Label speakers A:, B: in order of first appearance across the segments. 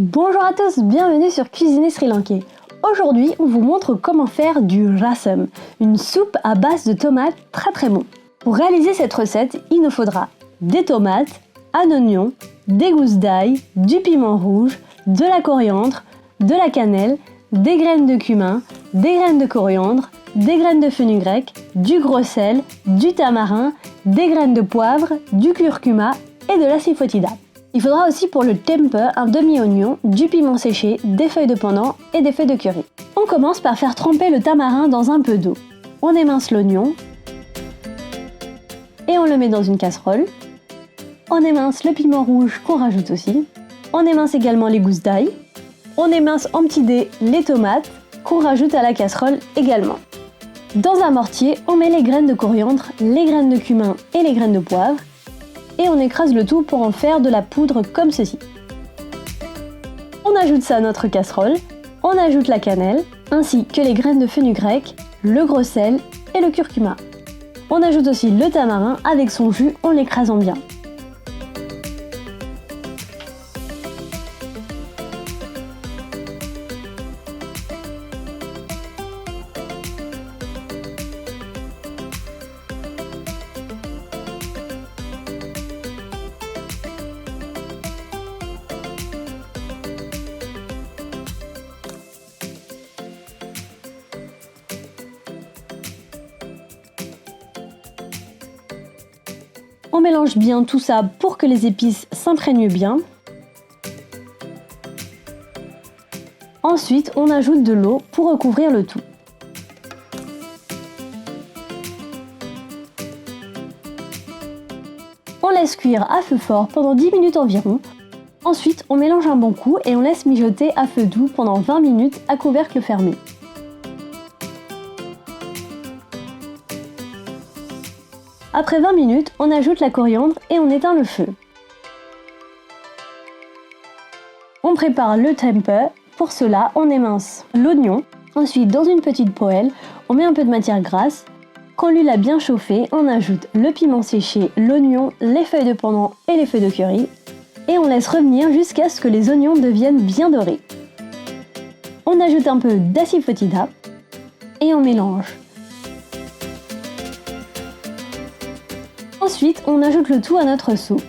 A: Bonjour à tous, bienvenue sur Cuisiner Sri Lankais. Aujourd'hui, on vous montre comment faire du rasam, une soupe à base de tomates très bon. Pour réaliser cette recette, il nous faudra des tomates, un oignon, des gousses d'ail, du piment rouge, de la coriandre, de la cannelle, des graines de cumin, des graines de coriandre, des graines de fenugrec, du gros sel, du tamarin, des graines de poivre, du curcuma et de la sifotida. Il faudra aussi pour le tempeh un demi-oignon, du piment séché, des feuilles de pandan et des feuilles de curry. On commence par faire tremper le tamarin dans un peu d'eau. On émince l'oignon et on le met dans une casserole. On émince le piment rouge qu'on rajoute aussi. On émince également les gousses d'ail. On émince en petits dés les tomates qu'on rajoute à la casserole également. Dans un mortier, on met les graines de coriandre, les graines de cumin et les graines de poivre. Et on écrase le tout pour en faire de la poudre comme ceci. On ajoute ça à notre casserole, on ajoute la cannelle, ainsi que les graines de fenugrec, le gros sel et le curcuma. On ajoute aussi le tamarin avec son jus en l'écrasant bien. On mélange bien tout ça pour que les épices s'imprègnent bien. Ensuite, on ajoute de l'eau pour recouvrir le tout. On laisse cuire à feu fort pendant 10 minutes environ. Ensuite, on mélange un bon coup et on laisse mijoter à feu doux pendant 20 minutes à couvercle fermé. Après 20 minutes, on ajoute la coriandre et on éteint le feu. On prépare le tempeh. Pour cela, on émince l'oignon. Ensuite, dans une petite poêle, on met un peu de matière grasse. Quand l'huile a bien chauffé, on ajoute le piment séché, l'oignon, les feuilles de pandan et les feuilles de curry. Et on laisse revenir jusqu'à ce que les oignons deviennent bien dorés. On ajoute un peu d'asifotida et on mélange. Ensuite, on ajoute le tout à notre soupe.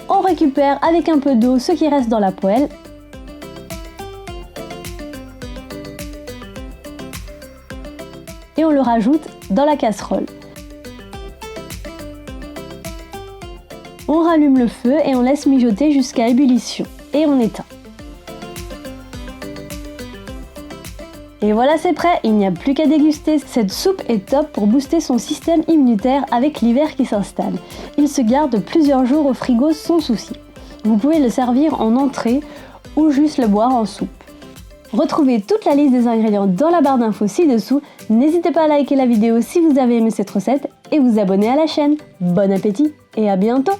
A: On récupère avec un peu d'eau ce qui reste dans la poêle. Et on le rajoute dans la casserole. On rallume le feu et on laisse mijoter jusqu'à ébullition. Et on éteint. Et voilà, c'est prêt, il n'y a plus qu'à déguster. Cette soupe est top pour booster son système immunitaire avec l'hiver qui s'installe. Il se garde plusieurs jours au frigo sans souci. Vous pouvez le servir en entrée ou juste le boire en soupe. Retrouvez toute la liste des ingrédients dans la barre d'infos ci-dessous. N'hésitez pas à liker la vidéo si vous avez aimé cette recette et vous abonner à la chaîne. Bon appétit et à bientôt!